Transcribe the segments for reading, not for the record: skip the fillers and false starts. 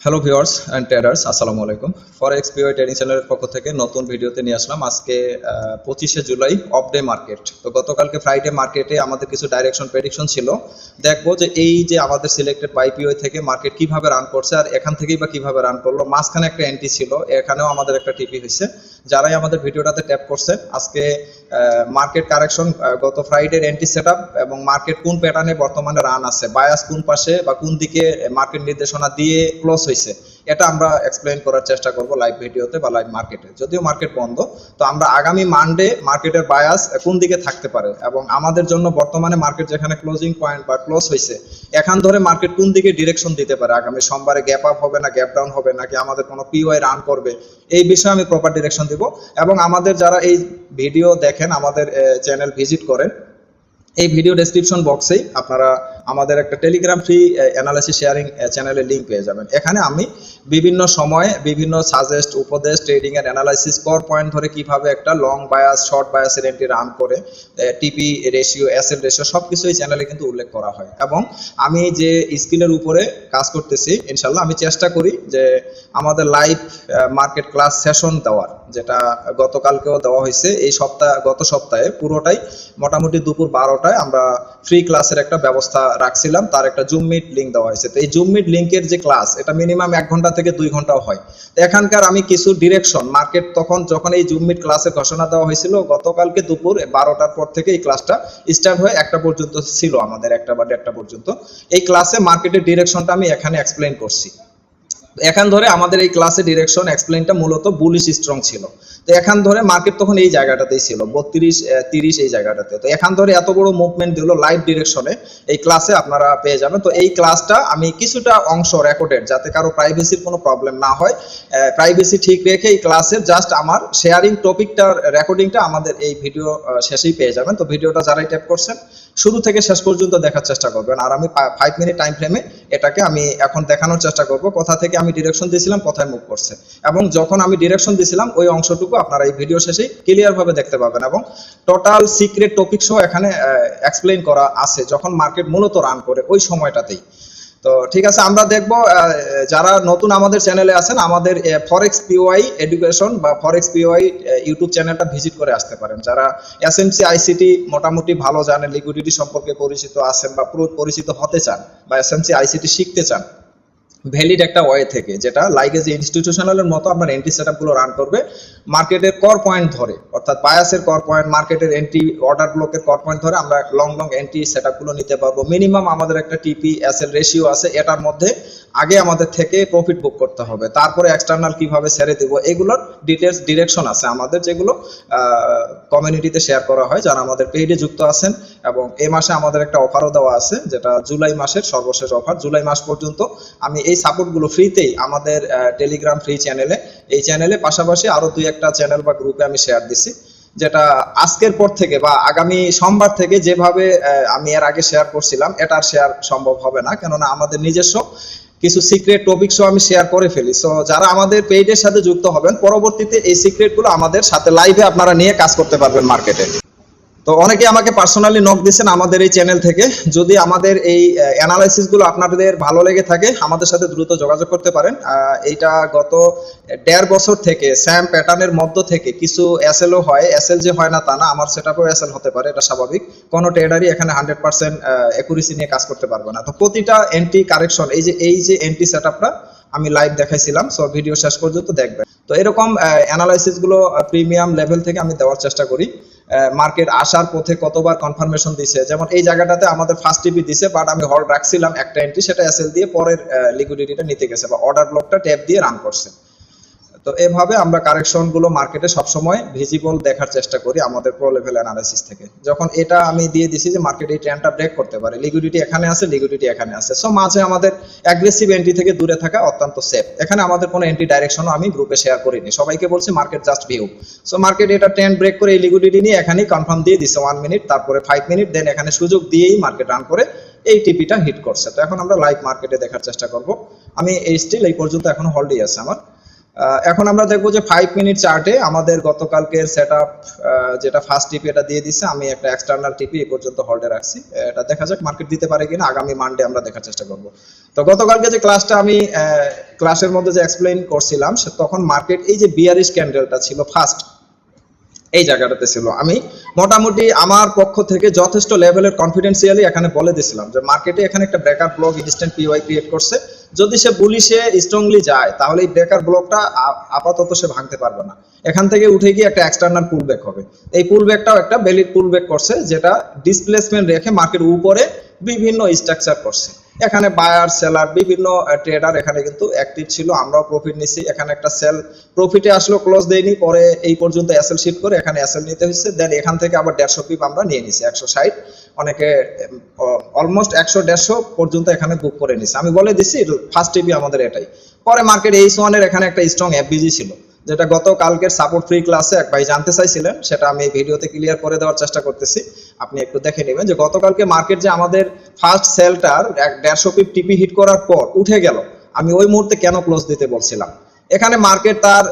Hello viewers and traders, আসসালামু আলাইকুম। ফরেক্স PY trading চ্যানেলের পক্ষ থেকে নতুন ভিডিওতে নিয়ে আসলাম। আজকে 25শে জুলাই অফ ডে মার্কেট। তো গতকালকে ফ্রাইডে মার্কেটে আমাদের কিছু ডাইরেকশন প্রেডিকশন ছিল। দেখবো যে এই যে আমাদের সিলেক্টেড বাই পিওয়াই থেকে মার্কেট কিভাবে রান করছে আর এখান থেকেই বা কিভাবে রান করলো। মাঝখানে একটা এন্ট্রি ছিল, এখানেও আমাদের একটা টিপি হয়েছে। যারাই আমাদের ভিডিওটাতে ট্যাপ করছে, আজকে মার্কেট কারেকশন, গত ফ্রাইডের এন্ট্রি সেটআপ এবং মার্কেট কোন প্যাটার্নে বর্তমানে রান আছে, বায়াস কোন পাশে বা কোন দিকে মার্কেট নির্দেশনা দিয়ে ক্লোজ হয়েছে, এটা আমরা এক্সপ্লেইন করার চেষ্টা করব লাইভ ভিডিওতে বা লাইভ মার্কেটে। যদিও মার্কেট বন্ধ, তো আমরা আগামী মানডে মার্কেটের বায়াস কোন দিকে থাকতে পারে এবং আমাদের জন্য বর্তমানে মার্কেট যেখানে ক্লোজিং পয়েন্ট বা ক্লোজ হয়েছে, এখান ধরে মার্কেট কোন দিকে ডিরেকশন দিতে পারে, আগামী সোমবারে গ্যাপ আপ হবে না গ্যাপ ডাউন হবে নাকি আমাদের কোনো পিওয়াই রান করবে, এই বিষয়ে আমি প্রপার ডিরেকশন দিব। এবং আমাদের যারা এই ভিডিও দেখেন, আমাদের চ্যানেল ভিজিট করেন, এই ভিডিও ডেসক্রিপশন বক্সেই আপনারা আমাদের একটা টেলিগ্রাম ফ্রি অ্যানালাইসিস শেয়ারিং চ্যানেলের লিঙ্ক পেয়ে যাবেন। এখানে আমি বিভিন্ন সময়ে বিভিন্ন সাজেস্ট, উপদেশ, ট্রেডিং এর অ্যানালাইসিস, কর পয়েন্ট ধরে কিভাবে একটা লং বায়াস, শর্ট বায়াসের এন্ট্রি রান করে, টিপি রেশিও, এসএল রেশিও সবকিছু এই চ্যানেলে কিন্তু উল্লেখ করা হয়। এবং আমি যে স্কিলের উপরে কাজ করতেছি, ইনশাল্লাহ আমি চেষ্টা করি যে আমাদের লাইভ মার্কেট ক্লাস সেশন দেওয়ার, যেটা গতকালকেও দেওয়া হয়েছে। এই গত সপ্তাহে পুরোটাই মোটামুটি দুপুর 12টায় আমরা ফ্রি ক্লাসের একটা ব্যবস্থা রাখছিলাম, তার একটা জুম মিট লিঙ্ক দেওয়া হয়েছে। তো এই জুম মিট লিঙ্কের যে ক্লাস, এটা মিনিমাম 1 ঘন্টা থেকে 2 ঘন্টাও হয়। তো এখানকার আমি কিছু ডিরেকশন মার্কেট, যখন এই জুম মিট ক্লাসের ঘোষণা দেওয়া হয়েছিল গতকালকে দুপুর 12টার পর থেকে এই ক্লাসটা স্টার্ট হয়ে 1টা পর্যন্ত ছিল, আমাদের 1টা বা 1:30 পর্যন্ত। এই ক্লাসে মার্কেটের ডিরেকশনটা আমি এখানে এক্সপ্লেইন করছি। এখান ধরে আমাদের এই ক্লাসে ডিরেকশন এক্সপ্লেইনটা মূলত বুলিশ স্ট্রং ছিল। তো এখান ধরে মার্কেট তখন এই জায়গাটাতেই ছিল, 32-30 এই জায়গাটাতে। তো এখান ধরে এত বড় মুভমেন্ট দিল লাইভ ডিরেকশনে, এই ক্লাসে আপনারা পেয়ে যাবেন। তো এই ক্লাসটা আমি কিছুটা অংশ রেকর্ডেড, যাতে কারো প্রাইভেসির কোনো প্রবলেম না হয়, প্রাইভেসি ঠিক রেখে এই ক্লাসের জাস্ট আমার শেয়ারিং টপিকটার রেকর্ডিংটা আমাদের এই ভিডিও শেষেই পেয়ে যাবেন। তো ভিডিওটা যারাই ট্যাপ করছেন শুরু থেকে শেষ পর্যন্ত দেখার চেষ্টা করবেন। আর আমি 5 মিনিট টাইম ফ্রেমে এটাকে আমি এখন দেখানোর চেষ্টা করব, কোথা থেকে আমি ডিরেকশন দিয়েছিলাম, কোথায় মুভ করছে, এবং যখন আমি ডিরেকশন দিয়েছিলাম ওই অংশটুকু আপনারা এই ভিডিও শেষেই ক্লিয়ার ভাবে দেখতে পাবেন। এবং টোটাল সিক্রেট টপিক সহ এখানে এক্সপ্লেইন করা আছে, যখন মার্কেট মূলত রান করে ওই সময়টাতেই। তো ঠিক আছে, আমরা দেখবো যারা নতুন আমাদের চ্যানেলে আছেন, আমাদের ফরেক্স পিওয়াই এডুকেশন বা ফরেক্স পিওয়াই ইউটিউব চ্যানেলটা ভিজিট করে আসতে পারেন। যারা এসএমসি আইসিটি মোটামুটি ভালো জানেন, লিকুইডিটি সম্পর্কে পরিচিত আছেন বা পরিচিত হতে চান, বা এসএমসি আইসিটি শিখতে চান ভ্যালিড একটা ওয়ে থেকে, যেটা লাইক এজ ইনস্টিটিউশনালের মতো আপনার এন্ট্রি সেটআপগুলো রান করবে মার্কেটের কর পয়েন্ট ধরে, অর্থাৎ বায়াসের কর পয়েন্ট, মার্কেটের এন্ট্রি অর্ডার ব্লকের কর পয়েন্ট ধরে আমরা লং এন্ট্রি সেটআপগুলো নিতে পারবো। মিনিমাম আমাদের একটা টিপি এসএল রেশিও আছে, এটার মধ্যে আগে আমাদের থেকে প্রফিট বুক করতে হবে, তারপরে এক্সটার্নাল কিভাবে ছেড়ে দেবো, এগুলোর ডিটেলস ডিরেকশন আছে আমাদের, যেগুলো কমিউনিটিতে শেয়ার করা হয় যারা আমাদের পেইডে যুক্ত আছেন। এবং এই মাসে আমাদের একটা অফারও দেওয়া আছে, যেটা জুলাই মাসের সর্বশেষ অফার। জুলাই মাস পর্যন্ত আমি এই সাপোর্টগুলো ফ্রিতেই আমাদের টেলিগ্রাম ফ্রি চ্যানেলে, এই চ্যানেলে পাশাপাশি আরো 2-1টা চ্যানেল বা গ্রুপে আমি শেয়ার দিছি, যেটা আজকের পর থেকে বা আগামী সোমবার থেকে যেভাবে আমি এর আগে শেয়ার করছিলাম এটা আর শেয়ার সম্ভব হবে না, কেননা আমাদের নিজস্ব কিছু সিক্রেট টপিকসও আমি শেয়ার করে ফেলি। সো যারা আমাদের পেইডের সাথে যুক্ত হবেন, পরবর্তীতে এই সিক্রেটগুলো আমাদের সাথে লাইভে আপনারা নিয়ে কাজ করতে পারবেন মার্কেটে। তো অনেকে আমাকে পার্সোনালি নক দিয়েছেন আমাদের এই চ্যানেল থেকে। যদি আমাদের এই অ্যানালাইসিস গুলো আপনাদের ভালো লেগে থাকে, আমাদের সাথে দ্রুত যোগাযোগ করতে পারেন। এইটা গত 1.5 বছর থেকে স্যাম প্যাটার্নের মধ্য থেকে কিছু এসএলও হয়, এসএল যে হয় না তা না, আমার সেটআপও এসএল হতে পারে, এটা স্বাভাবিক। কোনো ট্রেডারই এখানে 100% অ্যাকুরেসি নিয়ে কাজ করতে পারবে না। তো প্রতিটা এন্ট্রি কারেকশন, এই যে এন্ট্রি সেটআপটা আমি লাইভ দেখাইছিলাম, সো ভিডিও শেষ পর্যন্ত দেখবেন। তো এরকম অ্যানালাইসিস গুলো প্রিমিয়াম লেভেল থেকে আমি দেওয়ার চেষ্টা করি। মার্কেট আসার পথে কতবার কনফার্মেশন দিছে, যেমন এই জায়গাটাতে আমাদের ফার্স্ট টিপি দিছে, বাট আমি হোল্ড রাখছিলাম একটা এন্ট্রি, সেটা এসএল দিয়ে পরের লিকুইডিটিটা নিতে গেছে বা অর্ডার ব্লকটা ট্যাপ দিয়ে রান করছে। তো এভাবে আমরা কারেকশন গুলো মার্কেটে সবসময় ভিজিবল দেখার চেষ্টা করি আমাদের প্রো লেভেল অ্যানালাইসিস থেকে। যখন এটা আমি দিয়ে দিছি যে মার্কেট এই ট্রেন্ডটা ব্রেক করতে পারে, লিকুইডিটি এখানে আছে, লিকুইডিটি এখানে আছে, সো মাঝে আমাদের অ্যাগ্রেসিভ এন্ট্রি থেকে দূরে থাকা অত্যন্ত সেফ। এখানে আমাদের কোনো এন্ট্রি ডাইরেকশনও আমি গ্রুপে শেয়ার করিনি, সবাইকে বলছি market just view. So market এটা ট্রেন্ড ব্রেক করে এই লিকুইডিটি নিয়ে এখানেই কনফার্ম দিয়ে দিছে 1 মিনিট, তারপরে 5 মিনিট, দেন এখানে সুযোগ দিয়েই মার্কেট রান করে এই টিপিটা হিট করছে। তো এখন আমরা লাইভ মার্কেটে দেখার চেষ্টা করব। আমি এই স্টিল এই পর্যন্ত এখনো হোল্ডই আছে আমার। এখন আমরা দেখবো যে 5 মিনিট চার্টে আমাদের গতকালকের সেটআপ, যেটা ফার্স্ট টিপি এটা দিয়ে দিচ্ছে, আমি একটা এক্সটার্নাল টিপি এই পর্যন্ত হোল্ডে রাখছি। এটা দেখা যাক মার্কেট দিতে পারে কিনা, আগামী মানডে আমরা দেখার চেষ্টা করব। তো গতকালকে যে ক্লাসটা আমি ক্লাসের মধ্যে যে এক্সপ্লেইন করছিলাম তখন মার্কেট এই যে বিয়ারিশ ক্যান্ডেলটা ছিল ফার্স্ট এই জায়গাটাতে ছিল। আমি মোটামুটি আমার পক্ষ থেকে যথেষ্ট লেভেলের কনফিডেন্সিয়ালি এখানে বলে দিয়েছিলাম যে মার্কেটে এখানে একটা breaker block instant PY create করছে, যদি সে বুলিশে স্ট্রংলি যায় তাহলে এই ব্রেকার ব্লকটা আপাতত সে ভাঙতে পারবে না, এখান থেকে উঠে গিয়ে একটা এক্সটার্নাল পুলব্যাক হবে। এই পুলব্যাকটাও একটা ভ্যালিড পুলব্যাক করছে, যেটা ডিসপ্লেসমেন্ট রেখে মার্কেট উপরে বিভিন্ন স্ট্রাকচার করছে। এখানে বায়ার সেলার বিভিন্ন ট্রেডার এখানে কিন্তু অ্যাক্টিভ ছিল, আমরাও প্রফিট নিছি। এখানে একটা সেল প্রফিটে আসলো, ক্লোজ দেয়নি, পরে এই পর্যন্ত এসএল শিফট করে এখানে এসএল নিতে হয়েছে। দেন এখান থেকে আবার 150 পিপ আমরা নিয়ে নিছি, 160, অনেকে অলমোস্ট 100-150 পর্যন্ত এখানে বুক করে নিছে। আমি বলে দিছি ফার্স্ট টিপি আমাদের এটাই। পরে মার্কেট H1 এর এখানে একটা স্ট্রং এফবিজি ছিল, যেটা গত কালকের সাপোর্ট ফ্রি ক্লাসে এক ভাই জানতে চাইছিলেন, সেটা আমি ভিডিওতে ক্লিয়ার করে দেওয়ার চেষ্টা করতেছি, আপনি একটু দেখে নেবেন যে গতকালকে মার্কেট যে আমাদের ফার্স্ট সেলটার 150 পিপ টিপি হিট করার পর উঠে গেল, আমি ওই মুহূর্তে কেন ক্লোজ দিতে বলছিলাম। এখানে মার্কেট তার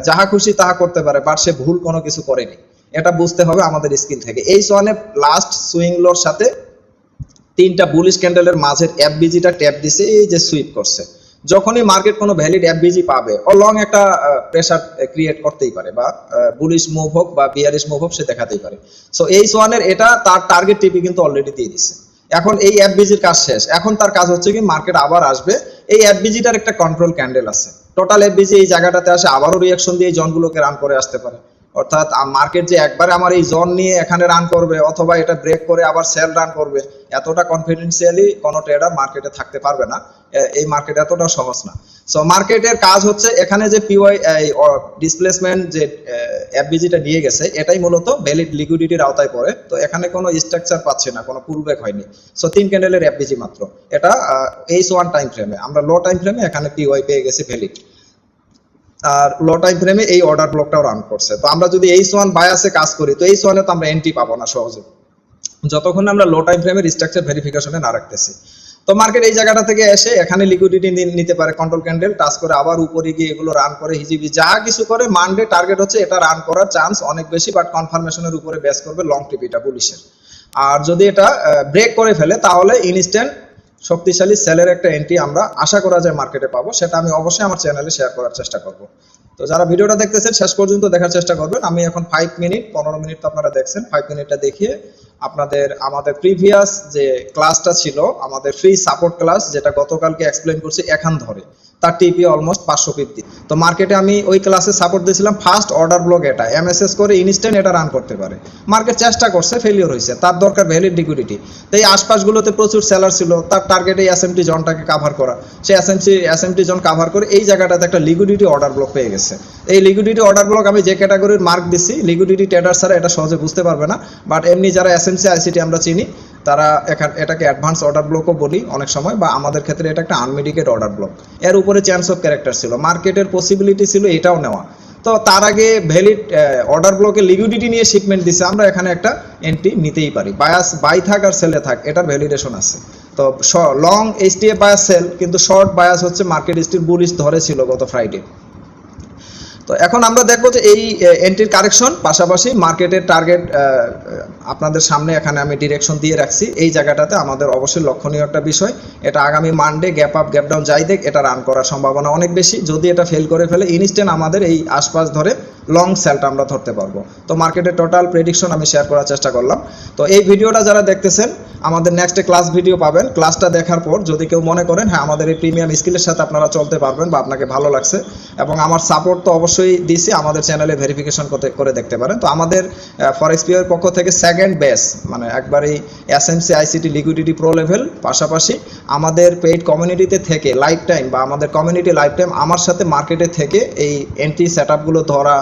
যাহা খুশি তাহা করতে পারে, বাট সে ভুল কোনো কিছু করেনি, এটা বুঝতে হবে আমাদের স্কিল থেকে। H1 এর লাস্ট সুইং লোর সাথে 3টা বুলিশ ক্যান্ডেলের মাঝের এফবিজিটা ট্যাপ দিছে, এই যে সুইপ করছে। যখনই মার্কেট কোনো ভ্যালিড এফবিজি পাবে ও লং একটা প্রেসার ক্রিয়েট করতেই পারে, বা বুলিশ মুভ হোক বা বিয়ারিশ মুভ হোক সে দেখাতেই পারে। সো H1 এর এটা তার টার্গেট টিপি কিন্তু অলরেডি দিয়ে দিচ্ছে। এখন এই এফবিজির কাজ শেষ, এখন তার কাজ হচ্ছে কি মার্কেট আবার আসবে, এই এফবিজিটার একটা কন্ট্রোল ক্যান্ডেল আছে, টোটাল এফবিজি এই জায়গাটাতে আসে, আবারও রিঅ্যাকশন দিয়ে এই জোনগুলোকে রান করে আসতে পারে। অর্থাৎ মার্কেট যে একবারে আমার এই জোন নিয়ে এখানে রান করবে অথবা এটা ব্রেক করে আবার সেল রান করবে, এতটা কনফিডেন্সিয়ালি কোনো ট্রেডার মার্কেটে থাকতে পারবে না, এই মার্কেট এতটা সহজ না। সো মার্কেটের কাজ হচ্ছে এখানে যে পিওয়াই ডিসপ্লেসমেন্ট যে এফবিজিটা নিয়ে গেছে, এটাই মূলত ভ্যালিড লিকুইডিটির আওতায় পড়ে। তো এখানে কোনো স্ট্রাকচার পাচ্ছে না, কোনো পুলব্যাক হয়নি। সো 3 ক্যান্ডেলের এফবিজি মাত্র, এটা H1 টাইম ফ্রেমে। আমরা লো টাইম ফ্রেমে এখানে পিওয়াই পেয়ে গেছি ভ্যালিড, আর লো টাইম ফ্রেমে এই অর্ডার ব্লকটাও রান করছে। তো আমরা যদি H1 বায়াসে কাজ করি তো H1 এ তো আমরা এন্ট্রি পাবো না সহজে, যতক্ষণ আমরা লো টাইম ফ্রেমের স্ট্রাকচার ভেরিফিকেশনে না রাখতেছি। তো মার্কেট এই জায়গাটা থেকে এসে এখানে লিকুইডিটি নিতে পারে, কন্ট্রোল ক্যান্ডেল টাচ করে আবার উপরে গিয়ে এগুলো রান করে হিজিবি যা কিছু করে, মানডে টার্গেট হচ্ছে এটা রান করার চান্স অনেক বেশি, বাট কনফার্মেশনের উপরে বেস করবে লং টিপিটা বুলিশের। আর যদি এটা ব্রেক করে ফেলে তাহলে ইনস্ট্যান্ট শক্তিশালী সেলের একটা এন্ট্রি আমরা আশা করা যায় মার্কেটে পাবো, সেটা আমি অবশ্যই আমার চ্যানেলে শেয়ার করার চেষ্টা করব। তো যারা ভিডিওটা দেখতেছেন শেষ পর্যন্ত দেখার চেষ্টা করবেন। আমি এখন 5 মিনিট 15 মিনিট তো আপনারা দেখছেন, 5 মিনিটটা দেখিয়ে আমাদের প্রিভিয়াস যে ক্লাসটা ছিল, আমাদের ফ্রি সাপোর্ট ক্লাস, যেটা গতকালকে এক্সপ্লেইন করছি এখান ধরে, তার টিপি অলমোস্ট 550। তো মার্কেটে আমি ওই ক্লাসে সাপোর্ট দিয়েছিলাম ফার্স্ট অর্ডার ব্লক, এটা এমএসএস করে ইনস্ট্যান্ট এটা রান করতে পারে। মার্কেট চেষ্টা করছে, ফেলিওর হয়েছে, তার দরকার ভ্যালিড লিকুইডিটি। তো এই আশপাশগুলোতে প্রচুর সেলার ছিল, তার টার্গেট এই এসএমটি জোনটাকে কাভার করা, সে এসএমটি জোন কাভার করে এই জায়গাটাতে একটা লিকুইডিটি অর্ডার ব্লক পেয়ে গেছে। এই লিকুইডিটি অর্ডার ব্লক আমি যে ক্যাটাগরির মার্ক দিচ্ছি, লিকুইডিটি ট্রেডার ছাড়া এটা সহজে বুঝতে পারবে না, বাট এমনি যারা এসএমসি আইসিটি আমরা চিনি তারা এটাকে অ্যাডভান্স অর্ডার ব্লকও বলি অনেক সময়, বা আমাদের ক্ষেত্রে এটা একটা আনমিডিকেট অর্ডার ব্লক। এর উপরে চান্স অফ ক্যারেক্টার ছিল, মার্কেটের পসিবিলিটি ছিল এটাও নেওয়া। তো তার আগে ভ্যালিড অর্ডার ব্লকে লিকুইডিটি নিয়ে শিপমেন্ট দিছে, আমরা এখানে একটা এন্ট্রি নিতেই পারি। বায়াস বাই থাক আর সেলে থাক, এটার ভ্যালিডেশন আছে। তো লং এইচটিএফ বায়াস সেল, কিন্তু শর্ট বায়াস হচ্ছে মার্কেট স্টিল বুলিশ ধরেছিল গত ফ্রাইডে। তো এখন আমরা দেখবো যে এই এন্ট্রির কারেকশন, পাশাপাশি মার্কেটের টার্গেট আপনাদের সামনে এখানে আমি ডিরেকশন দিয়ে রাখছি। এই জায়গাটাতে আমাদের অবশ্যই লক্ষণীয় একটা বিষয়, এটা আগামী Monday gap up gap down যাই দেখ, এটা রান করার সম্ভাবনা অনেক বেশি। যদি এটা ফেল করে ফেলে ইনস্ট্যান্ট আমাদের এই আশপাশ ধরে লং সেলটা আমরা ধরতে পারবো। তো মার্কেটের টোটাল প্রেডিকশন আমি শেয়ার করার চেষ্টা করলাম। তো এই ভিডিওটা যারা দেখতেছেন, আমাদের নেক্সট ক্লাস ভিডিও পাবেন। ক্লাসটা দেখার পর যদি কেউ মনে করেন হ্যাঁ আমাদের এই প্রিমিয়াম স্কিলের সাথে আপনারা চলতে পারবেন বা আপনাকে ভালো লাগছে, এবং আমার সাপোর্ট তো অবশ্যই দিছি, আমাদের চ্যানেলে ভেরিফিকেশন করে দেখতে পারেন। তো আমাদের ফরেক্সপিওর পক্ষ থেকে সেকেন্ড বেস, মানে একবারই SMC ICT liquidity pro level, পাশাপাশি আমাদের পেইড কমিউনিটিতে থেকে লাইফ টাইম, বা আমাদের কমিউনিটি লাইফ টাইম আমার সাথে মার্কেটে থেকে এই এন্ট্রি সেটআপগুলো ধরা,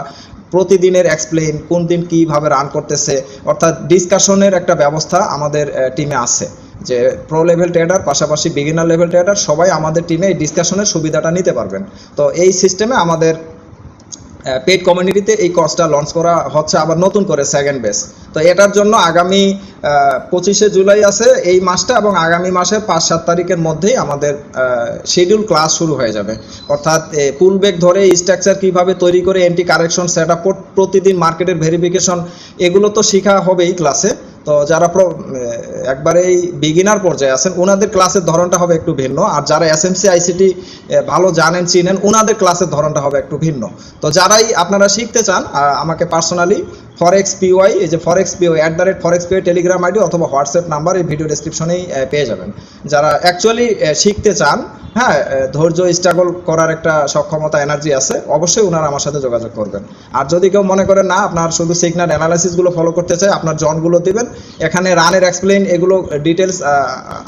প্রতিদিনের এক্সপ্লেইন, কোন দিন কীভাবে রান করতেছে, অর্থাৎ ডিসকাশনের একটা ব্যবস্থা আমাদের টিমে আছে। যে প্রো লেভেল ট্রেডার পাশাপাশি বিগিনার লেভেল ট্রেডার সবাই আমাদের টিমে এই ডিসকাশনের সুবিধাটা নিতে পারবেন। তো এই সিস্টেমে আমাদের পেইড কমিউনিটিতে এই কোর্সটা লঞ্চ করা হচ্ছে আবার নতুন করে সেকেন্ড বেস। তো এটার জন্য আগামী 25শে জুলাই আছে এই মাসটা, এবং আগামী মাসের 5-7 তারিখের মধ্যেই আমাদের শিডিউল ক্লাস শুরু হয়ে যাবে। অর্থাৎ পুলব্যাক ধরে স্ট্রাকচার কীভাবে তৈরি করে এন্টি কারেকশন সেট আপ, প্রতিদিন মার্কেটের ভেরিফিকেশন, এগুলো তো শেখা হবেই ক্লাসে। তো যারা একবারেই বিগিনার পর্যায়ে আছেন ওনাদের ক্লাসের ধরনটা হবে একটু ভিন্ন, আর যারা এসএমসি আইসিটি ভালো জানেন চিনেন ওনাদের ক্লাসের ধরনটা হবে একটু ভিন্ন। তো যারাই আপনারা শিখতে চান আমাকে পার্সোনালি ফরেক্স পিওয়াই, এই যে Forex PY @forex PY Telegram ID অথবা হোয়াটসঅ্যাপ নাম্বার এই ভিডিও ডেসক্রিপশনেই পেয়ে যাবেন। যারা অ্যাকচুয়ালি শিখতে চান, হ্যাঁ, ধৈর্য স্ট্রাগল করার একটা সক্ষমতা এনার্জি আছে, অবশ্যই ওনারা আমার সাথে যোগাযোগ করবেন। আর যদি কেউ মনে করেন না আপনার শুধু সিগন্যাল অ্যানালাইসিসগুলো ফলো করতে চাই, আপনার জনগুলো দিবেন, এখানে রানের এক্সপ্লেইন এগুলো ডিটেলস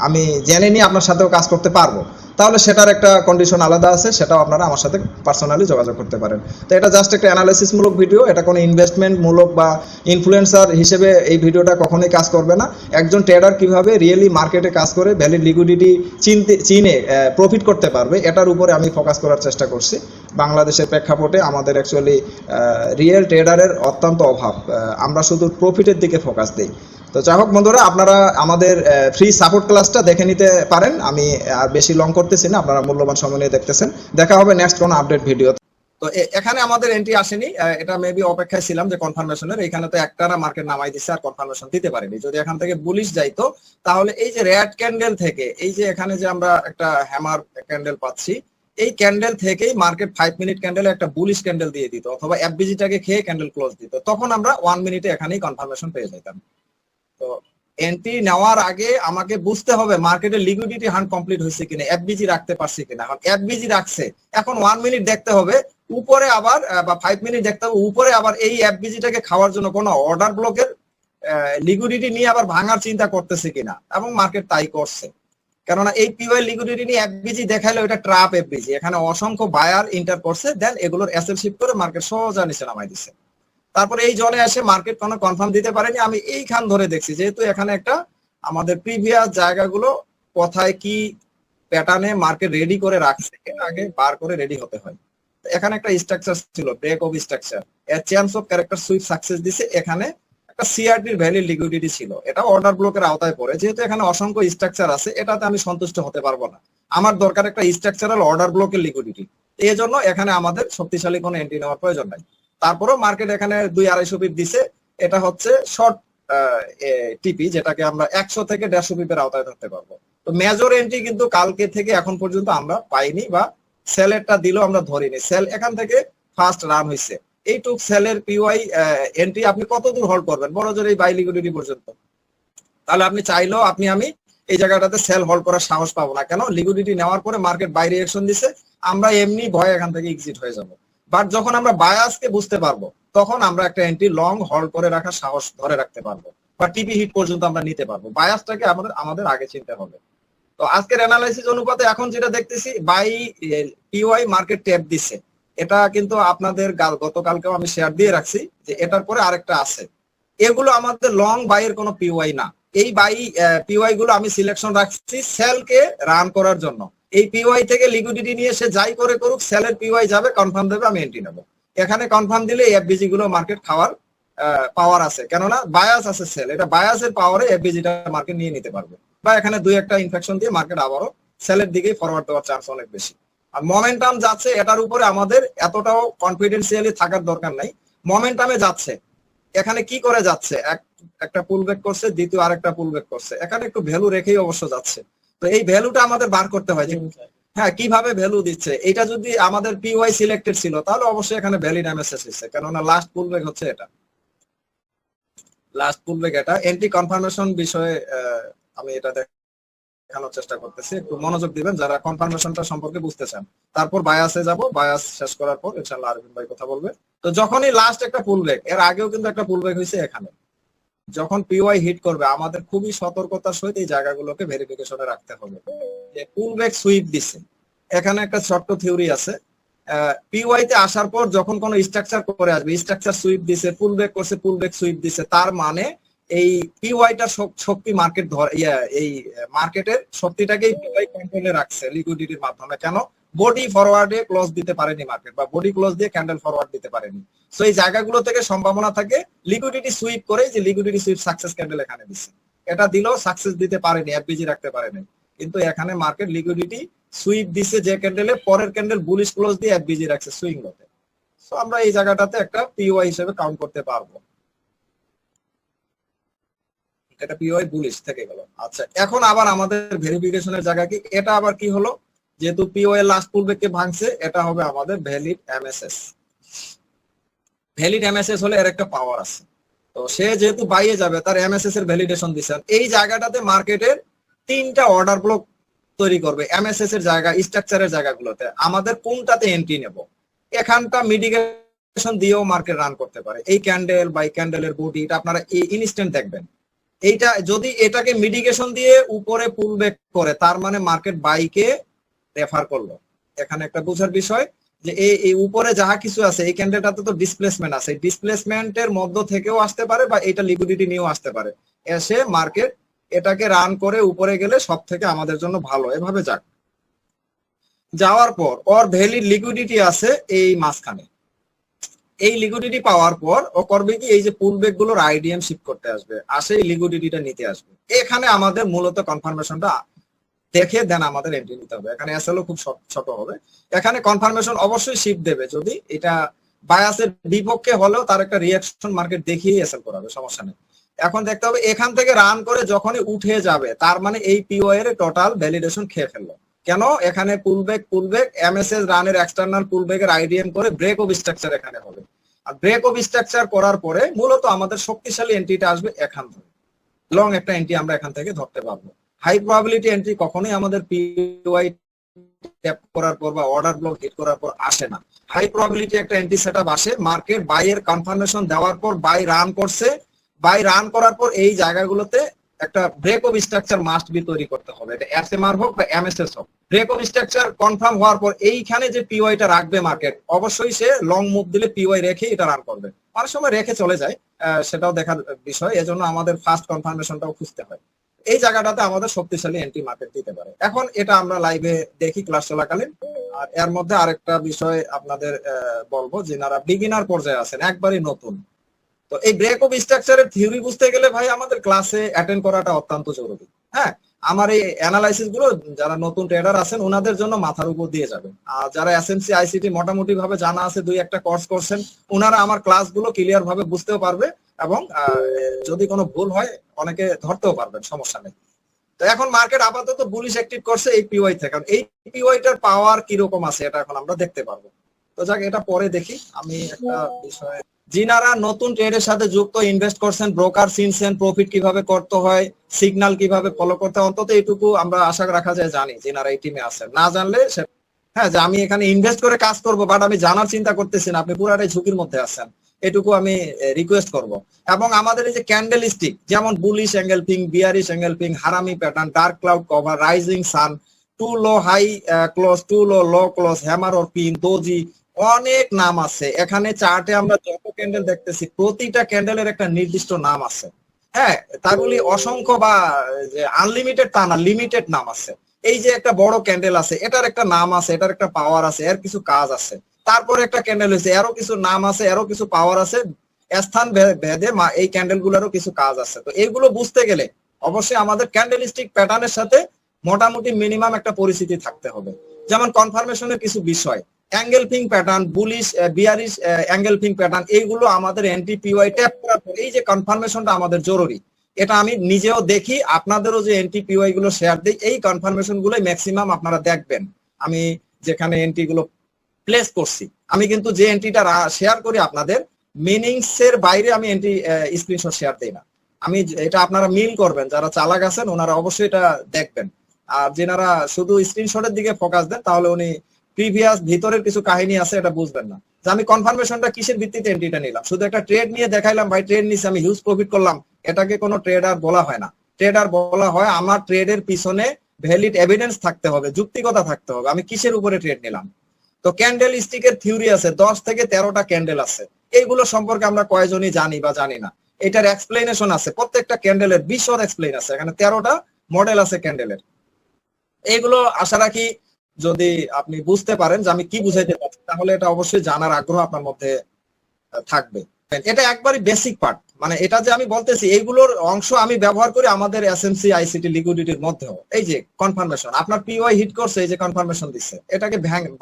আমি জেনে নিয়ে আপনার সাথেও কাজ করতে পারবো, তাহলে সেটার একটা কন্ডিশন আলাদা আছে, সেটাও আপনারা আমার সাথে পার্সোনালি যোগাযোগ করতে পারেন। তো এটা জাস্ট একটা অ্যানালাইসিস মূলক ভিডিও, এটা কোনো ইনভেস্টমেন্ট মূলক বা ইনফ্লুয়েন্সার হিসেবে এই ভিডিওটা কখনোই কাজ করবে না। একজন ট্রেডার কিভাবে রিয়েলি মার্কেটে কাজ করে ভ্যালিড লিকুইডিটি চিনে প্রফিট করতে পারবে, এটার উপরে আমি ফোকাস করার চেষ্টা করছি। বাংলাদেশের প্রেক্ষাপটে আমাদের অ্যাকচুয়ালি রিয়েল ট্রেডারের অত্যন্ত অভাব, আমরা শুধু প্রফিটের দিকে ফোকাস দিই। তো যাই হোক বন্ধুরা, আপনারা আমাদের ফ্রি সাপোর্ট ক্লাসটা দেখে নিতে পারেন। আমি আর বেশি লং করতেছি না, আপনারা মূল্যবান সময় নিয়ে দেখতেছেন। দেখা হবে নেক্সট কোনো আপডেট ভিডিও। তো এখানে আমাদের এন্ট্রি আসেনি, এটা মেবি অপেক্ষায় ছিলাম যে কনফার্মেশনের, এখানে তো একটানা মার্কেট নামাই দিচ্ছে আর কনফার্মেশন দিতে পারিনি। যদি এখান থেকে বুলিশ যাইতো তাহলে এই যে রেড ক্যান্ডেল থেকে এই যে এখানে যে আমরা একটা হ্যামার ক্যান্ডেল পাচ্ছি, এই ক্যান্ডেল থেকেই মার্কেট 5 মিনিট ক্যান্ডেলে একটা বুলিশ ক্যান্ডেল দিয়ে দিত অথবা এফবিজিটাকে খেয়ে ক্যান্ডেল ক্লোজ দিত, তখন আমরা 1 মিনিটে এখানেই কনফার্মেশন পেয়ে যেতাম। তো এন্ট্রি নেওয়ার আগে আমাকে বুঝতে হবে মার্কেটের লিকুইডিটি হান্ট কমপ্লিট হয়েছে কিনা, এফবিজি রাখতে পারছি কিনা। এখন এফবিজি রাখছে, এখন 1 মিনিট দেখতে হবে উপরে আবার বা 5 মিনিট দেখতে হবে উপরে আবার এই এফবিজিটাকে খাওয়ার জন্য কোনো অর্ডার ব্লকের লিকুইডিটি নিয়ে আবার ভাঙার চিন্তা করতেছে কিনা, এবং মার্কেট তাই করছে। কেননা এই পিওয়াই লিকুইডিটি নিয়ে এফবিজি দেখাইলো এটা ট্রাপ এফবিজি, এখানে অসংখ্য বায়ার ইন্টার করছে, দেন এগুলোর এসএল শিফট করে মার্কেট সোজা নিচে নামাই দিছে। তারপরে এই জনে এসে মার্কেট কোনো কনফার্ম দিতে পারেনি। আমি এইখান ধরে দেখছি যেহেতু এখানে একটা আমাদের প্রিভিয়াস জায়গাগুলো কোথায় কি প্যাটার্নে মার্কেট রেডি করে রাখছে, এর আগে বার করে রেডি হতে হয়। এখানে একটা স্ট্রাকচার ছিল, ব্রেক অফ স্ট্রাকচার, এর chance of character sweep success দিছে। এখানে একটা সিআরটির ভ্যালিড লিকুইডিটি ছিল, এটা অর্ডার ব্লকের আওতায় পড়ে। যেহেতু এখানে অসংখ্য স্ট্রাকচার আছে, এটাতে আমি সন্তুষ্ট হতে পারবো না, আমার দরকার একটা স্ট্রাকচারাল অর্ডার ব্লকের লিকুইডিটি। এই জন্য এখানে আমাদের শক্তিশালী কোনো এন্ট্রি নেওয়ার প্রয়োজন নাই। তারপরেও মার্কেট এখানে 200-250 পিপ দিছে, এটা হচ্ছে শর্ট টিপি, যেটাকে আমরা 100 থেকে 150 পিপের আওতায় ধরতে পারবো। তো মেজর এন্ট্রি কিন্তু কালকে থেকে এখন পর্যন্ত আমরা পাইনি, বা সেলেরটা দিলেও আমরা ধরিনি। সেল এখান থেকে ফার্স্ট রান হয়েছে, এইটুক সেলের পিওয়াই এন্ট্রি আপনি কত দূর হোল্ড করবেন, বড় জোর এই বাই লিকুইডিটি পর্যন্ত। তাহলে আপনি চাইলেও আমি এই জায়গাটাতে সেল হোল্ড করার সাহস পাবো না। কেন? লিকুইডিটি নেওয়ার পরে মার্কেট বাই রিঅ্যাকশন দিছে, আমরা এমনি ভয় এখান থেকে এক্সিট হয়ে যাবো। বাট যখন আমরা বায়াসকে বুঝতে পারবো তখন আমরা একটা এন্ট্রি লং হোল্ড করে রাখার সাহস ধরে রাখতে পারবো, বা টিপি হিট পর্যন্ত আমরা নিতে পারবো। বায়াসটাকে আমাদের আগে চিনতে হবে। তো আজকের অ্যানালাইসিস অনুপাতে এখন যেটা দেখতেছি, বাই পিওয়াই মার্কেট ট্যাপ দিচ্ছে, এটা কিন্তু আপনাদের গতকালকেও আমি শেয়ার দিয়ে রাখছি যে এটার পরে আরেকটা আছে। এগুলো আমাদের লং বাইয়ের কোনো পিওয়াই না। এই বাই পিওয়াই গুলো আমি সিলেকশন রাখছি সেলকে রান করার জন্য। এই পিওয়াই থেকে লিকুইডিটি নিয়ে সে যাই করে করুক, সেলের পিওয়াই যাবে, কনফার্ম দেবে, আমি এন্ট্রি নেবো। এখানে কনফার্ম দিলে এফবিজি গুলো মার্কেট খাওয়ার পাওয়ার আছে, কেননা বায়াস আছে সেল, এটা বায়াসের পাওয়ারে এফবিজিটা মার্কেট নিয়ে নিতে পারবে, বা এখানে 2-1টা ইনফেকশন দিয়ে মার্কেট আবারও সেলের দিকেই ফরওয়ার্ড দেওয়ার চান্স অনেক বেশি। আর মোমেন্টাম যাচ্ছে, এটার উপরে আমাদের এতটাও কনফিডেন্সিয়ালি থাকার দরকার নাই। মোমেন্টামে যাচ্ছে, এখানে কি করে যাচ্ছে, একটা পুল ব্যাক করছে, দ্বিতীয় আরেকটা পুল ব্যাক করছে, এখানে একটু ভ্যালু রেখেই অবশ্য যাচ্ছে। তো এই ভ্যালুটা আমাদের বার করতে হয় যে হ্যাঁ কিভাবে ভ্যালু দিচ্ছে। এটা যদি আমাদের পিওয়াই সিলেক্টেড ছিল তাহলে অবশ্যই এখানে ভ্যালিড এমএসএস হচ্ছে, কেননা লাস্ট পুল ব্যাক হচ্ছে এটা, লাস্ট পুল ব্যাক। এটা এন্ট্রি কনফার্মেশন বিষয়ে আমি এটা দেখানোর চেষ্টা করতেছি, একটু মনোযোগ দিবেন যারা কনফার্মেশনটা সম্পর্কে বুঝতে চান। তারপর বায়াসে যাব, বায়াস শেষ করার পর ইনশাআল্লাহ আরবিন ভাই কথা বলবে। তো যখনই লাস্ট একটা পুল ব্যাক, এর আগেও কিন্তু একটা পুল ব্যাক হয়েছে, এখানে যখন পিওয়াই হিট করবে আমাদের খুবই সতর্কতার সহিত এই জায়গাগুলোকে ভেরিফিকেশনে রাখতে হবে যে পুল ব্যাক সুইপ দিচ্ছে। এখানে একটা ছোট্ট থিওরি আছে, পিওয়াই তে আসার পর যখন কোনো স্ট্রাকচার করে আসবে, স্ট্রাকচার সুইপ দিছে, পুল ব্যাক করছে, পুল ব্যাক সুইপ দিছে, তার মানে এই পিওয়াইটার শক্তি মার্কেট এই মার্কেটের শক্তিটাকেই পিওয়াই কন্ট্রোলে রাখছে লিকুইডিটির মাধ্যমে। কেন? বডি ফরওয়ার্ডে ক্লোজ দিতে পারেনি মার্কেট, বা বডি ক্লোজ দিয়ে ক্যান্ডেল ফরওয়ার্ড দিতে পারেনি। সো এই জায়গাগুলো থেকে সম্ভাবনা থাকে লিকুইডিটি সুইপ করে, যে লিকুইডিটি সুইপ সাকসেস ক্যান্ডেল এখানে দিচ্ছে, এটা দিলেও সাকসেস দিতে পারেনি, এফবিজি রাখতে পারেনি। কিন্তু এখানে মার্কেট লিকুইডিটি সুইপ দিছে যে ক্যান্ডেলে, পরের ক্যান্ডেল বুলিশ ক্লোজ দিয়ে এফবিজি রাখছে সুইং লোতে। সো আমরা এই জায়গাটাতে একটা পিওয়াই হিসেবে কাউন্ট করতে পারবো। এটা পিওআই বুলিশ থেকে গেল। আচ্ছা, এখন আবার আমাদের ভেরিফিকেশনের জায়গা কি, এটা আবার কি হলো, যেহেতু পিওআই লাস্ট পুলব্যাককে ভাঙছে, এটা হবে আমাদের ভ্যালিড এমএসএস। ভ্যালিড এমএসএস হলে এর একটা পাওয়ার আছে, তো সে যেহেতু বাইরে যাবে তার এমএসএস এর ভ্যালিডেশন দিচ্ছেন, এই জায়গাটাতে মার্কেটের 3টা অর্ডার ব্লক তৈরি করবে এমএসএস এর জায়গা, স্ট্রাকচারের জায়গাগুলোতে আমাদের কোনটাতে এন্ট্রি নেব। এখানটা মিডিকেশন দিয়েও মার্কেট রান করতে পারে। এই ক্যান্ডেল বা ক্যান্ডেলের বডি এটা আপনারা ইনস্ট্যান্ট দেখবেন। এইটা যদি এটাকে মিডিকেশন দিয়ে উপরে পুল ব্যাক করে, তার মানে মার্কেট বাইকে রেফার করলো। এখানে একটা বোঝার বিষয় যে এই উপরে যাহা কিছু আছে, এই ক্যান্ডেলটাতে তো ডিসপ্লেসমেন্ট আছে, ডিসপ্লেসমেন্টের মধ্য থেকেও আসতে পারে বা এটা লিকুইডিটি নিয়েও আসতে পারে। এসে মার্কেট এটাকে রান করে উপরে গেলে সব থেকে আমাদের জন্য ভালো, এভাবে যাক। যাওয়ার পর ওর ভ্যালিড লিকুইডিটি আছে এই মাঝখানে, এই লিকুইডিটি পাওয়ার পর ও করবে কি, এই যে পুলব্যাক গুলোর আইডিএম শিফট করতে আসবে, আসে এই লিকুইডিটিটা নিতে আসবে। এখানে আমাদের মূলত কনফার্মেশনটা দেখে দেন আমাদের এন্ট্রি নিতে হবে। এখানে এসএলও খুব ছোট হবে, এখানে কনফার্মেশন অবশ্যই শিফট দেবে। যদি এটা বায়াসের বিপক্ষে হলেও তার একটা রিঅ্যাকশন মার্কেট দেখিয়ে এসএল করাবে, সমস্যা নেই। এখন দেখতে হবে এখান থেকে রান করে যখনই উঠে যাবে, তার মানে এই পিওআই এর টোটাল ভ্যালিডেশন খেয়ে ফেললো। কেন, এখানে পুলব্যাক এমএসএস রানের এক্সটার্নাল পুলব্যাকের আইডিএম করে ব্রেক অফ স্ট্রাকচার এখানে হবে। আর ব্রেক অফ স্ট্রাকচার করার পরে মূলত আমাদের শক্তিশালী এন্ট্রিটা আসবে এখান থেকে, লং একটা এন্ট্রি আমরা এখান থেকে ধরতে পারবো। হাই প্রবাবিলিটি এন্ট্রি কখনোই আমাদের পিওআই ট্যাপ করার পর বা অর্ডার ব্লক হিট করার পর আসে না। হাই প্রবাবিলিটি একটা এন্ট্রি সেটআপ আসে মার্কেট বাইয়ের কনফার্মেশন দেওয়ার পর, বাই রান করছে, বাই রান করার পর এই জায়গাগুলোতে একটা break of structure must be তৈরি করতে হবে। এটা এসএমআর হোক বা এমএসএস হোক, ব্রেক অফ স্ট্রাকচার কনফার্ম হওয়ার পর এইখানে যে পিওআইটা রাখবে মার্কেট, অবশ্যই সে লং মুভ দিলে পিওআই রেখে এটা রান করবে। অনেক সময় রেখে চলে যায়, সেটাও দেখার বিষয়। এজন্য আমাদের ফার্স্ট কনফার্মেশনটাও খুঁজতে হয়। এই জায়গাটাতে আমাদের শক্তিশালী এন্ট্রি মার্কেট দিতে পারে। এখন এটা আমরা লাইভে দেখি ক্লাস চলাকালীন। আর এর মধ্যে আরেকটা বিষয় আপনাদের বলবো, যারা বিগিনার পর্যায়ে আছেন, একবারই নতুন, তো এই ব্রেক অফ স্ট্রাকচারের থিওরি বুঝতে গেলে ভাই আমাদের ক্লাসে অ্যাটেন্ড করাটা অত্যন্ত জরুরি। হ্যাঁ, আমার এই অ্যানালাইসিস গুলো যারা নতুন ট্রেডার আছেন ওনাদের জন্য মাথার উপর দিয়ে যাবে। আর যারা এসএমসি আইসিটি মোটামুটি ভাবে জানা আছে, 2-1টা কোর্স করছেন, ওনারা আমার ক্লাসগুলো ক্লিয়ার ভাবে বুঝতেও পারবে এবং যদি কোনো ভুল হয় অনেকে ধরতেও পারবেন, সমস্যা নেই। তো এখন মার্কেট আপাতত বুলিশ অ্যাক্টিভ করছে এই পিওআই থেকে। এই পিওআইটার পাওয়ার কিরকম আছে এটা এখন আমরা দেখতে পারবো। তো যাক, এটা পরে দেখি। আমি একটা বিষয়, যিনারা নতুন ট্রেডের সাথে যুক্ত, ইনভেস্ট করছেন, ব্রোকার চিনছেন, প্রফিট কিভাবে করতে হয়, সিগন্যাল কিভাবে ফলো করতে হয়, অন্তত এইটুকু আমরা আশা রাখা যায় জানি। যিনারা এই টিমে আছেন, না জানলে হ্যাঁ, যে আমি এখানে ইনভেস্ট করে কাজ করব বাট আমি জানার চিন্তা করতেছি না, আপনি পুরাটাই ঝুঁকির মধ্যে আছেন, এটুকু আমি রিকোয়েস্ট করব। এবং আমাদের এই যে ক্যান্ডেল স্টিক, যেমন bullish engulfing, bearish engulfing, harami pattern, dark cloud cover, rising sun, two low high close, two low low close, hammer or pin, doji, অনেক নাম আছে। এখানে চার্টে আমরা যত ক্যান্ডেল দেখতেছি প্রতিটা ক্যান্ডেলের একটা নির্দিষ্ট নাম আছে। হ্যাঁ, তাগুলি অসংখ্য বা আনলিমিটেড তা না, লিমিটেড নাম আছে। এই যে একটা বড় ক্যান্ডেল আছে, এটার একটা নাম আছে, এটার একটা পাওয়ার আছে, এর কিছু কাজ আছে। তারপরে একটা ক্যান্ডেল হয়েছে, এরও কিছু নাম আছে, এরও কিছু পাওয়ার আছে, স্থান ভেদে এই ক্যান্ডেল গুলোরও কিছু কাজ আছে। তো এইগুলো বুঝতে গেলে অবশ্যই আমাদের ক্যান্ডেলিস্টিক প্যাটার্নের সাথে মোটামুটি মিনিমাম একটা পরিস্থিতি থাকতে হবে। যেমন কনফার্মেশনের কিছু বিষয়, অ্যাঙ্গেলফিং প্যাটার্ন, বুলিশ বিয়ারিশ অ্যাঙ্গেলফিং প্যাটার্ন, এইগুলো আমাদের এনটিপিওয়াই ট্যাপ করার পর এই যে কনফার্মেশনটা আমাদের জরুরি। এটা আমি নিজেও দেখি, আপনাদেরও যে এনটিপিওয়াই গুলো শেয়ার দিই, এই কনফার্মেশন গুলোই ম্যাক্সিমাম আপনারা দেখবেন। আমি যেখানে এন্ট্রি গুলো প্লেস করছি, আমি কিন্তু যে এন্ট্রিটা শেয়ার করি আপনাদের মিনিংস এর বাইরে আমি এন্ট্রি স্ক্রিনশট শেয়ার দিই না। আমি এটা আপনারা মিল করবেন, যারা চালাক আছেন ওনারা অবশ্যই এটা দেখবেন। আর যেনারা শুধু স্ক্রিনশটের দিকে ফোকাস দেন তাহলে উনি প্রিভিয়াস ভিতরের কিছু কাহিনী আছে এটা বুঝবেন না। যে আমি কনফার্মেশনটা কিসের ভিত্তিতে এন্ট্রিটা নিলাম, শুধু একটা ট্রেড নিয়ে দেখাইলাম ভাই ট্রেড নিছি আমি হিউজ প্রফিট করলাম, এটাকে কোনো ট্রেডার বলা হয় না। ট্রেডার বলা হয় আমার ট্রেডের পিছনে ভ্যালিড এভিডেন্স থাকতে হবে, যুক্তিকতা থাকতে হবে, আমি কিসের উপরে ট্রেড নিলাম। তো ক্যান্ডেল স্টিকের থিওরি আছে, 10 থেকে 13টা ক্যান্ডেল আছে। এইগুলো সম্পর্কে আমরা কয়জনই জানি বা জানি না। এটার এক্সপ্লেনেশন আছে, প্রত্যেকটা ক্যান্ডেলের বিশদ এক্সপ্লেন আছে। এখানে 13টা মডেল আছে ক্যান্ডেলের। এইগুলো আশা রাখি যদি আপনি বুঝতে পারেন যে আমি কি বুঝাইতে পারছি, তাহলে এটা অবশ্যই জানার আগ্রহ আপনার মধ্যে থাকবে। এটা একবারই বেসিক পার্ট, মানে এটা যে আমি বলতেছি এইগুলোর অংশ আমি ব্যবহার করি আমাদের এসএমসি আইসিটি লিকুইডিটির মধ্যেও। এই যে কনফার্মেশন, আপনার পিওয়াই হিট করছে, এই যে কনফার্মেশন দিচ্ছে, এটাকে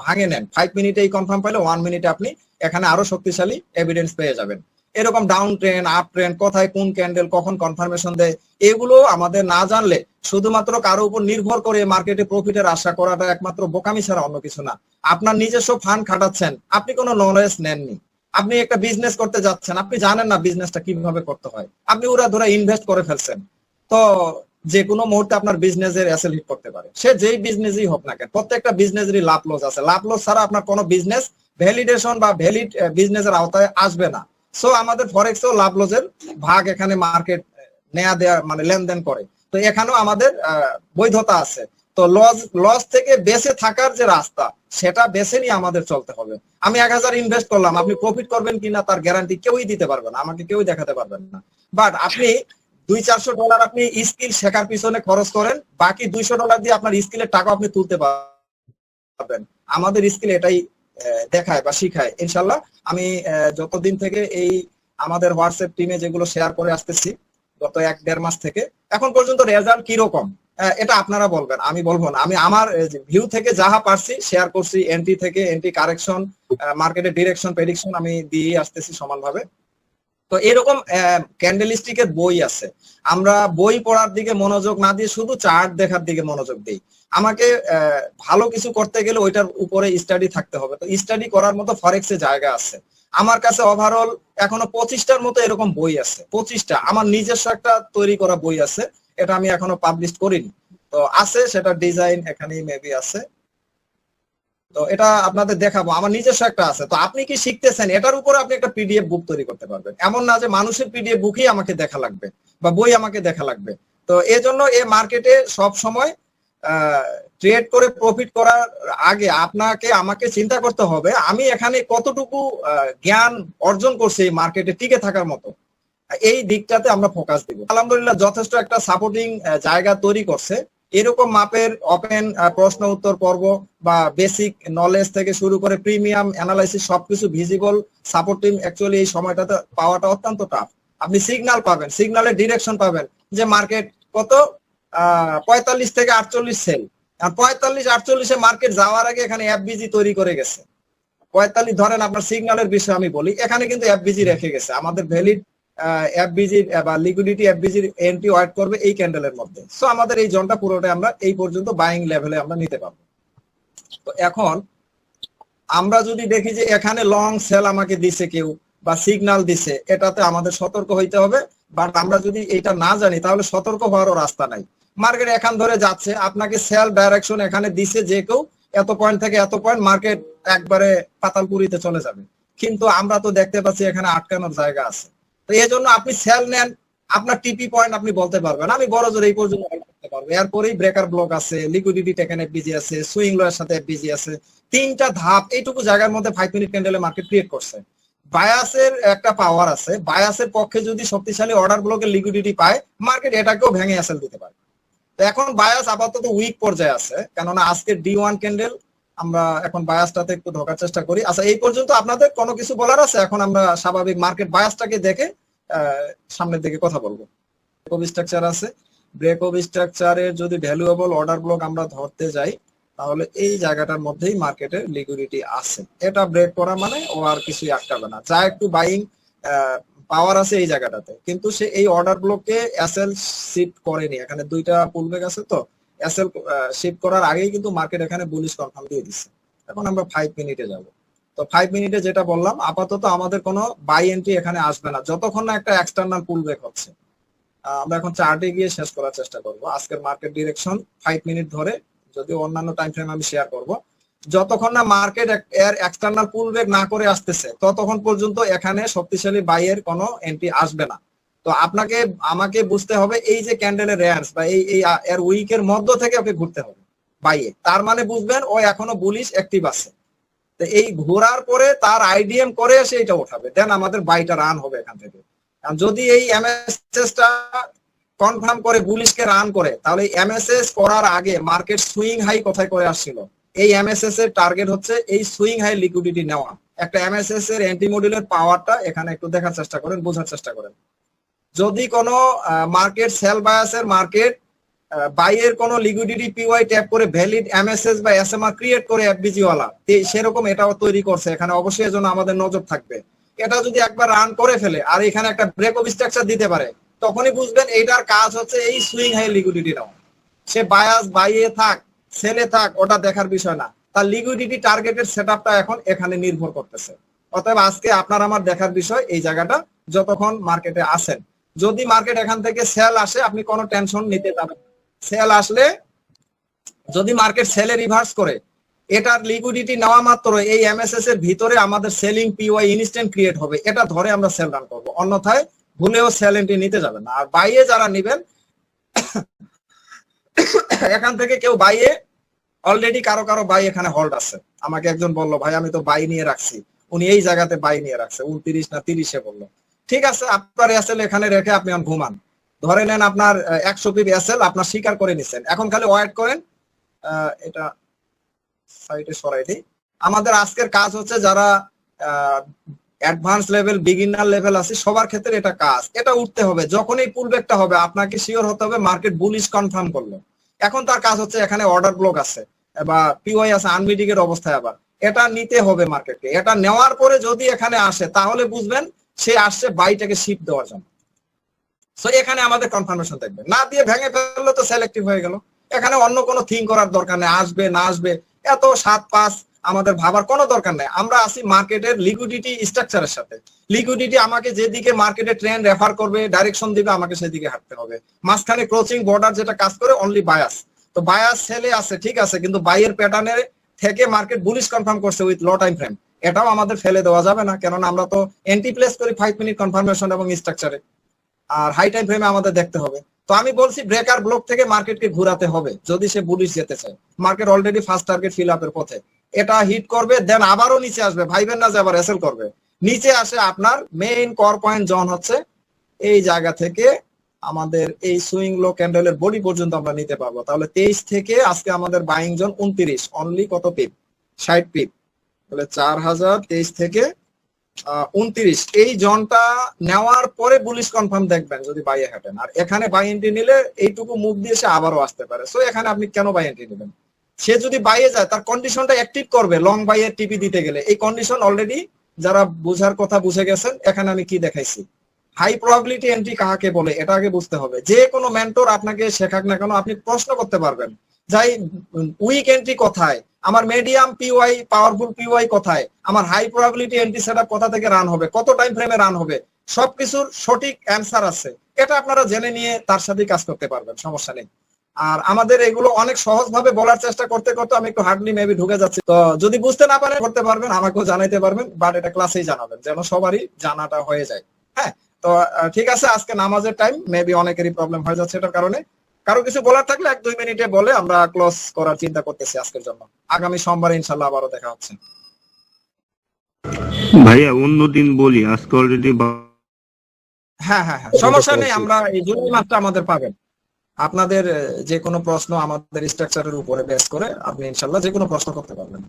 ভাঙে নেন। 5 মিনিটে এই কনফার্ম পাইলে 1 মিনিটে আপনি এখানে আরো শক্তিশালী এভিডেন্স পেয়ে যাবেন। এরকম ডাউন ট্রেন্ড আপ ট্রেন্ড কোথায় কোন ক্যান্ডেল কখন কনফার্মেশন দেয় এগুলো আমাদের না জানলে শুধুমাত্র কারো উপর নির্ভর করে মার্কেটে প্রফিটের আশা করাটা একমাত্র বোকামি ছাড়া অন্য কিছু না। আপনার নিজস্ব ফান্ড খাটাচ্ছেন, আপনি কোনো নলেজ নেননি, আপনি একটা বিজনেস করতে যাচ্ছেন, আপনি জানেন না বিজনেসটা কিভাবে করতে হয়, আপনি ওরা ধরে ইনভেস্ট করে ফেলছেন, তো যে কোনো মুহূর্তে আপনার বিজনেসের অ্যাসেল হিট করতে পারে, সে যেই বিজনেসই হোক না কেন। প্রত্যেকটা বিজনেসেরই লাভ লস আছে, লাভ লস ছাড়া আপনার কোনো বিজনেস ভ্যালিডেশন বা ভ্যালিড বিজনেসের আওতায় আসবে না। সো আমাদের ফরেক্সও লাভ লসের ভাগ এখানে মার্কেট নেয়া দেয়া মানে লেনদেন করে, তো এখানেও আমাদের বৈধতা আছে। তো লস থেকে বেঁচে থাকার যে রাস্তা সেটা বেছে নিয়ে আমাদের চলতে হবে। আমি 1000 ইনভেস্ট করলাম, আপনি প্রফিট করবেন কিনা তার গ্যারান্টি কেউই দিতে পারবে না, আমাকে কেউই দেখাতে পারবেন না। বাট আপনি $200-400 আপনি স্কিল শেখার পিছনে খরচ করেন, বাকি $200 দিয়ে আপনার স্কিলের টাকা আপনি তুলতে পারবেন। আমাদের স্কিল এটাই দেখায় বা শিখায়। ইনশাল্লাহ আমি যতদিন থেকে এই আমাদের হোয়াটসঅ্যাপ টিমে যেগুলো শেয়ার করে আসতেছি গত 1-1.5 মাস থেকে এখন পর্যন্ত রেজাল্ট কিরকম এটা আপনারা বলবেন, আমি বলবো না। আমি আমার ভিউ থেকে যাহা পারছি শেয়ার করছি, এন্ট্রি থেকে এন্ট্রি কারেকশন, মার্কেটের ডিরেকশন প্রেডিকশন আমি দিয়ে আসতেছি সমানভাবে। তো এরকম ক্যান্ডেলিস্টিকের বই আছে, আমরা বই পড়ার দিকে মনোযোগ না দিয়ে শুধু চার্ট দেখার দিকে মনোযোগ দিই। আমাকে ভালো কিছু করতে গেলে ওইটার উপরে স্টাডি থাকতে হবে, তো স্টাডি করার মতো ফরেক্সে জায়গা আছে। আমার কাছে ওভারঅল এখনো 25টার মতো এরকম বই আছে, 25টা আমার নিজস্ব একটা তৈরি করা বই আছে, এটা আমি এখনো পাবলিশ করিনি, তো আছে সেটা ডিজাইন এখানেই মেবি আছে, তো এটা আপনাদের দেখাবো। আমার নিজস্ব একটা আছে। তো আপনি কি শিখতেছেন এটার উপরে আপনি একটা পিডিএফ বুক তৈরি করতে পারবেন, এমন না যে মানুষের পিডিএফ বুকই আমাকে দেখা লাগবে বা বই আমাকে দেখা লাগবে। তো এই জন্য এই মার্কেটে সব সময় ট্রেড করে প্রফিট করার আগে আপনাকে আমাকে চিন্তা করতে হবে আমি এখানে কতটুকু জ্ঞান অর্জন করছি এই মার্কেটে টিকে থাকার মতো, এই দিকটাতে আমরা ফোকাস দিব। আলহামদুলিল্লাহ যথেষ্ট একটা সাপোর্টিং জায়গা তৈরি করছে। এরকম মাপের ওপেন প্রশ্ন উত্তর পর্ব বা বেসিক নলেজ থেকে শুরু করে প্রিমিয়াম অ্যানালাইসিস সবকিছু ভিজিবল সাপোর্টিং অ্যাকচুয়ালি এই সময়টাতে পাওয়াটা অত্যন্ত টাফ। আপনি সিগন্যাল পাবেন, সিগন্যালের ডিরেকশন পাবেন যে মার্কেট কত 45 থেকে 48 সেল, 45-48 মার্কেট যাওয়ার আগে এখানে এফবিজি তৈরি করে গেছে। 45 ধরেন আপনার সিগন্যালের বিষয়ে আমি বলি, এখানে কিন্তু এফবিজি রেখে গেছে, আমাদের ভ্যালিড এফবিজি বা লিকুইডিটি এফবিজির এন্ট্রি ওয়েট করবে এই ক্যান্ডেলের মধ্যে। সো আমাদের এই জোনটা পুরোটাই আমরা এই পর্যন্ত বাইং লেভেলে আমরা নিতে পারবো। তো এখন আমরা যদি দেখি যে এখানে লং সেল আমাকে দিছে কেউ বা সিগন্যাল দিছে, এটাতে আমাদের সতর্ক হইতে হবে। বাট আমরা যদি এটা না জানি তাহলে সতর্ক হওয়ারও রাস্তা নাই। মার্কেট এখান ধরে যাচ্ছে, আপনাকে সেল ডাইরেকশন এখানে দিছে যে কেউ এত পয়েন্ট থেকে এত পয়েন্ট, মার্কেট একবারে পাতালপুরিতে চলে যাবে, কিন্তু আমরা তো দেখতে পাচ্ছি এখানে আটকানোর জায়গা আছে। তো এই জন্য আপনি সেল নেন, আপনার টিপি পয়েন্ট আপনি বলতে পারবেন, আমি বড় জোর এই পর্যন্ত করতে পারবো। এরপরেই ব্রেকার ব্লক আছে, লিকুইডিটি টেকেন এফবিজি আছে, সুইং লোয়ের সাথে এফবিজি আছে, 3টা ধাপ এইটুকু জায়গার মধ্যে 5 মিনিট ক্যান্ডেলে মার্কেট ক্রিয়েট করছে। বায়াসের একটা পাওয়ার আছে, বায়াসের পক্ষে যদি শক্তিশালী অর্ডার ব্লকের লিকুইডিটি পায় মার্কেট এটাকেও ভেঙে এসেল দিতে পারে। তো এখন বায়াস আপাতত উইক পর্যায়ে আছে, কেননা আজকে D1 ক্যান্ডেল আমরা এখন বায়াসটাতে একটু ঢোকার চেষ্টা করি। আচ্ছা এই পর্যন্ত আপনাদের কোনো কিছু বলার আছে? এখন আমরা স্বাভাবিক মার্কেট বায়াসটাকে দেখে সামনের দিকে কথা বলবো। ব্রেক অফ স্ট্রাকচার আছে, ব্রেক অফ স্ট্রাকচারের যদি ভ্যালুয়েবল অর্ডার ব্লক আমরা ধরতে যাই তাহলে এই জায়গাটার মধ্যেই মার্কেটে লিকুইডিটি আছে, এটা ব্রেক করা মানে ও আর কিছুই আটকাবে না, যা একটু বাইং পাওয়ার আছে এই জায়গাটাতে। কিন্তু সে এই অর্ডার ব্লককে এসএল শিফট করেনি, এখানে 2টা পুলব্যাক আছে, তো এসএল শিফট করার আগেই কিন্তু মার্কেট এখানে বুলিশ কনফার্ম দিয়ে দিচ্ছে। এখন আমরা 5 মিনিটে যাব। তো 5 মিনিটে যেটা বললাম, আপাতত আমাদের কোনো বাই এন্ট্রি এখানে আসবে না যতক্ষণ না একটা এক্সটার্নাল পুলব্যাক হচ্ছে। আমরা এখন চার্টে গিয়ে শেষ করার চেষ্টা করব আজকের মার্কেট ডিরেকশন 5 মিনিট ধরে, যদি অন্যান্য টাইম ফ্রেম আমি শেয়ার করব। যতক্ষণ না মার্কেট এর এক্সটার্নাল পুলব্যাক না করে আসতেছে ততক্ষণ পর্যন্ত এখানে শক্তিশালী বাইয়ের কোনো এন্ট্রি আসবে না। তো আপনাকে আমাকে বুঝতে হবে এই যে ক্যান্ডেলের রেঞ্জ বা এই এর উইকের মধ্য থেকে ওকে ঘুরতে হবে বাইয়ে, তার মানে বুঝবেন ও এখনো বুলিশ অ্যাক্টিভ আছে। তো এই ঘোরার পরে তার আইডিএম করে এসে এটা উঠাবে, দেন আমাদের বাইটা রান হবে এখান থেকে। যদি এই এমএসএসটা কনফার্ম করে বুলিশকে রান করে, তাহলে এমএসএস করার আগে মার্কেট সুইং হাই কোথায় করে আসছিল, এই এমএসএস এর টার্গেট হচ্ছে এই সুইং হাই লিকুইডিটি নেওয়া। একটা এমএসএস এর অ্যান্টি মডেলের পাওয়ারটা এখানে একটু দেখার চেষ্টা করেন, বোঝার চেষ্টা করেন। যদি কোনো মার্কেট সেল বায়াসের মার্কেট বাইয়ের কোনো লিকুইডিটি পিওয়াই ট্যাপ করে ভ্যালিড এমএসএস বা এসএমআর ক্রিয়েট করে এফবিজি ওয়ালা সেরকম এটাও তৈরি করছে, এখানে অবশ্যই এজন্য আমাদের নজর থাকবে। এটা যদি একবার রান করে ফেলে আর এখানে একটা ব্রেক অফ স্ট্রাকচার দিতে পারে, তখনই বুঝবেন এইটার কাজ হচ্ছে এই সুইং হাই লিকুইডিটি নাও। সে বায়াস বাইয়ে থাক সেলে থাক ওটা দেখার বিষয় না, তার লিকুইডিটি টার্গেটের সেটআপটা এখন এখানে নির্ভর করতেছে। অতএব আজকে আপনার আমার দেখার বিষয় এই জায়গাটা, যতক্ষণ মার্কেটে আসেন যদি মার্কেট এখান থেকে সেল আসে আপনি কোনো টেনশন নিতে যাবেন। সেল আসলে যদি মার্কেট সেলে রিভার্স করে, এটার লিকুইডিটি নেওয়া মাত্র এই এমএসএস এর ভিতরে আমাদের সেলিং পিওয়াই ইনস্ট্যান্ট ক্রিয়েট হবে, এটা ধরে আমরা সেল রান করবো, অন্যথায় ভুলেও সেল এন্ট্রি নিতে যাবেন না। আর বাইয়ে যারা নিবেন এখান থেকে কেউ বাইয়ে অলরেডি কারো বাই এখানে হোল্ড আছে। আমাকে একজন বললো ভাই আমি তো বাই নিয়ে রাখছি, উনি এই জায়গাতে বাই নিয়ে রাখছে 29 না 30-এ বললো। ঠিক আছে, আপনার এসএল এখানে রেখে আপনি ঘুমান, ধরে নেন আপনার 100 পিপ এসএল আপনার স্বীকার করে নিছেন, এখন খালি ওয়েট করেন। এটা সাইটে সরাই দিই। আমাদের আজকের কাজ হচ্ছে যারা অ্যাডভান্স লেভেল বিগিনার লেভেল আছে সবার ক্ষেত্রে এটা কাজ, এটা উঠতে হবে। যখনই পুলব্যাকটা হবে আপনাকে শিওর হতে হবে মার্কেট বুলিশ কনফার্ম করলো। এখন তার কাজ হচ্ছে এখানে অর্ডার ব্লক আছে বা পিওয়াই আছে আনমিটিগেট অবস্থায়, আবার এটা নিতে হবে মার্কেটকে। এটা নেওয়ার পরে যদি এখানে আসে তাহলে বুঝবেন সে আসছে বাইটাকে শিপ দেওয়ার জন্য। সো এখানে আমাদের কনফার্মেশন থাকবে, না দিয়ে ভেঙে ফেললো তো সিলেক্টিভ হয়ে গেল। এখানে অন্য কোনো থিঙ্ক করার দরকার নেই, আসবে না আসবে এত 7-5 আমাদের ভাবার কোনো দরকার নেই। আমরা আসি মার্কেটের লিকুইডিটি স্ট্রাকচারের সাথে। লিকুইডিটি আমাকে যেদিকে মার্কেটের ট্রেন্ড রেফার করবে, ডাইরেকশন দিবে, আমাকে সেদিকে হাঁটতে হবে। মাঝখানে ক্রসিং বর্ডার যেটা কাজ করে অনলি বায়াস, তো বায়াস সেলে আছে ঠিক আছে, কিন্তু বাইয়ের প্যাটার্নের থেকে মার্কেট বুলিশ কনফার্ম করছে উইথ লো টাইম ফ্রেম, এটাও আমাদের ফেলে দেওয়া যাবে না, কেননা আমরা তো এন্টি প্লেস করি 5 মিনিট কনফার্মেশন এবং স্ট্রাকচারে, আর হাই টাইম ফ্রেমে আমাদের দেখতে হবে। তো আমি বলছি ব্রেকার ব্লক থেকে মার্কেটকে ঘুরাতে হবে যদি সে বুলিশ যেতে চায়। Market already first target fill আপের পথে, এটা হিট করবে দেন আবারও নিচে আসবে, ভাইবেন না যে আবার এসএল করবে। নিচে আসে আপনার মেইন কর পয়েন্ট জোন হচ্ছে এই জায়গা থেকে আমাদের এই সুইং লো ক্যান্ডেলের বডি পর্যন্ত আমরা নিতে পারবো। তাহলে 23 থেকে আজকে আমাদের বাইং জোন 29, অনলি কত পিপ 60 পিপ, তাহলে 4023 থেকে 29 এই জোনটা নেওয়ার পরে বুলিশ কনফার্ম দেখবেন যদি বাইয়ে হাঁটেন। আর এখানে বাই এন্ট্রি নিলে এইটুকু মুভ দিয়ে সে আবারও আসতে পারে। সো এখানে আপনি কেন বাই এন্ট্রি নেবেন? সে যদি বাইয়ে যায় তার কন্ডিশনটা অ্যাক্টিভ করবে লং বাইয়ের টিপি দিতে গেলে। এই কন্ডিশন অলরেডি যারা বুঝার কথা বুঝে গেছেন। এখানে আমি কি দেখাইছি, হাই প্রবাবিলিটি এন্ট্রি কাকে বলে এটা আগে বুঝতে হবে। যে কোনো মেন্টর আপনাকে শেখাক না কেন আপনি প্রশ্ন করতে পারবেন, যাই উইক এন্ট্রি কোথায়, আমার মিডিয়াম পিওয়াই পাওয়ারফুল পিওয়াই কোথায়, আমার হাই প্রবাবিলিটি এন্ট্রি সেটআপ কোথা থেকে রান হবে, কত টাইম ফ্রেমে রান হবে, সবকিছুর সঠিক অ্যান্সার আছে। এটা আপনারা জেনে নিয়ে তার সাথে কাজ করতে পারবেন, সমস্যা নেই। আর আমাদের এগুলো অনেক সহজ ভাবে বলার চেষ্টা করতে করতে আমি একটু হার্ডলি মেবি ঢুকে যাচ্ছি, তো যদি বুঝতে না পারেন করতে পারবেন, আমাকেও জানাইতে পারবেন, বাট এটা ক্লাসেই জানাবেন যেন সবারই জানাটা হয়ে যায়। হ্যাঁ, তো ঠিক আছে, আজকে নামাজের টাইম, মেবি অনেকেরই প্রবলেম হয়ে যাচ্ছে এটার কারণে। কারো কিছু বলার থাকলে 1-2 মিনিটে বলে আমরা ক্লোজ করার চিন্তা করতেছি আজকের জন্য। আগামী সোমবার ইনশাল্লাহ আবারও দেখা হচ্ছে। ভাইয়া অন্যদিন বলি, আজকে অলরেডি হ্যাঁ হ্যাঁ হ্যাঁ, সমস্যা নেই, আমরা এই জুলাই মাসটা আমাদের পাবেন। আপনাদের যে কোনো প্রশ্ন আমাদের স্ট্রাকচারের উপরে বেস করে আপনি ইনশাল্লাহ যে কোনো প্রশ্ন করতে পারবেন।